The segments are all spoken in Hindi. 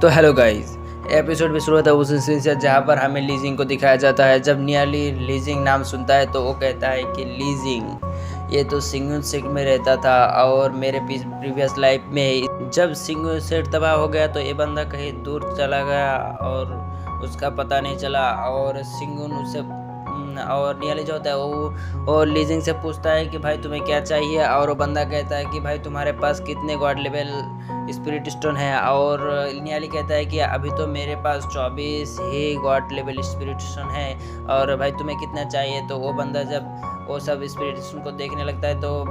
तो हेलो गाइस, एपिसोड भी शुरू होता है उस सीन से जहाँ पर हमें लीजिंग को दिखाया जाता है। जब नियली लीजिंग नाम सुनता है तो वो कहता है कि लीजिंग ये तो सिंगुन सेट में रहता था और मेरे प्रीवियस लाइफ में जब सिंगुन सेट तबाह हो गया तो ये बंदा कहीं दूर चला गया और उसका पता नहीं चला। और सिंगुन उसे और नियली जो होता है वो लीजिंग से पूछता है कि भाई तुम्हें क्या चाहिए, और वो बंदा कहता है कि भाई तुम्हारे पास कितने गॉड लेवल स्पिरिट स्टोन है। और नियली कहता है कि अभी तो मेरे पास 24 ही गॉड लेवल स्पिरिट स्टोन है, और भाई तुम्हें कितना चाहिए। तो वो बंदा जब वो सब स्पिरिट स्टोन को देखने लगता है तो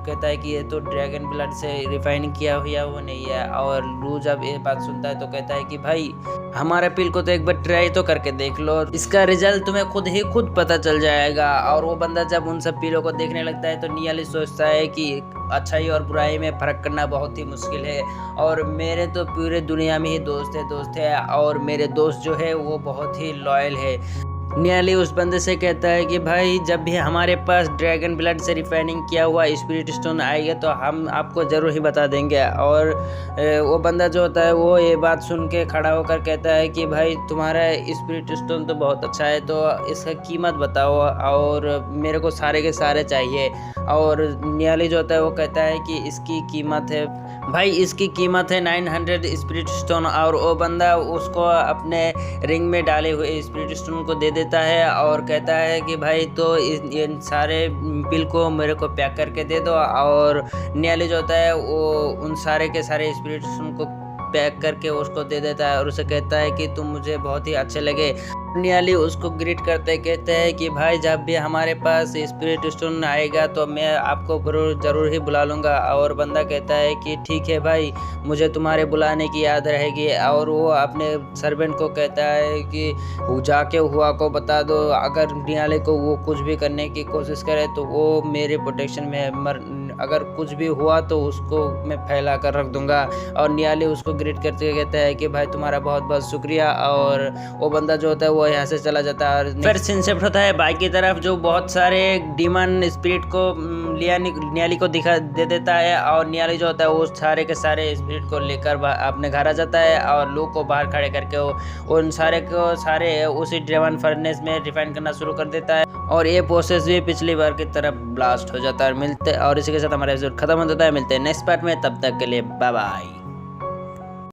कहता है कि ये तो ड्रैगन ब्लड से रिफाइन किया हुआ वो नहीं है। और लू जब ये बात सुनता है तो कहता है कि भाई हमारे पिल को तो एक बार ट्राई तो करके देख लो, इसका रिजल्ट तुम्हें खुद पता चल जाएगा। और वो बंदा जब उन सब पिलों को देखने लगता है तो नियली सोचता है कि अच्छाई और बुराई में फ़र्क करना बहुत ही मुश्किल है, और मेरे तो पूरे दुनिया में ही दोस्त है और मेरे दोस्त जो है वो बहुत ही लॉयल है। नियली उस बंदे से कहता है कि भाई जब भी हमारे पास ड्रैगन ब्लड से रिफाइनिंग किया हुआ स्पिरिट स्टोन आएगा तो हम आपको ज़रूर ही बता देंगे। और वो बंदा जो होता है वो ये बात सुन के खड़ा होकर कहता है कि भाई तुम्हारा स्पिरिट स्टोन तो बहुत अच्छा है, तो इसका कीमत बताओ और मेरे को सारे के सारे चाहिए। और नियली जो होता है वो कहता है कि इसकी कीमत है भाई, इसकी कीमत है 900 स्पिरिट स्टोन। और वो बंदा उसको अपने रिंग में डाले हुए स्पिरिट स्टोन को दे देता है और कहता है कि भाई तो इन सारे बिल को मेरे को पैक करके दे दो। और नियली जो होता है वो उन सारे के सारे स्पिरिट स्टोन को पैक करके उसको दे देता है और उसे कहता है कि तुम मुझे बहुत ही अच्छे लगे। नियली उसको ग्रीट करते कहते हैं कि भाई जब भी हमारे पास स्पिरिट स्टोन आएगा तो मैं आपको ज़रूर ही बुला लूँगा। और बंदा कहता है कि ठीक है भाई, मुझे तुम्हारे बुलाने की याद रहेगी। और वो अपने सर्वेंट को कहता है कि वो जाके हुआ को बता दो, अगर नियली को वो कुछ भी करने की कोशिश करे तो वो मेरे प्रोटेक्शन में अगर कुछ भी हुआ तो उसको मैं फैला कर रख दूंगा। और नियली उसको ग्रीट करते कहता है कि भाई तुम्हारा बहुत बहुत शुक्रिया। और वो बंदा जो होता है वो यहाँ से चला जाता है। और फिर सीन शिफ्ट होता है बाइक की तरफ, जो बहुत सारे डीमन स्पिरिट को नियली को दिखा दे देता है। और नियली जो होता है वो सारे के सारे स्पिरिट को लेकर अपने घर आ जाता है और लू को बाहर खड़े करके वो उन सारे को सारे उसी ड्रेवन फर्नेस में रिफाइन करना शुरू कर देता है। और ये प्रोसेस भी पिछली बार की तरफ ब्लास्ट हो जाता है। और इसी के साथ हमारा एपिसोड खत्म हो जाता है। मिलते हैं नेक्स्ट पार्ट में, तब तक के लिए बाय बाय।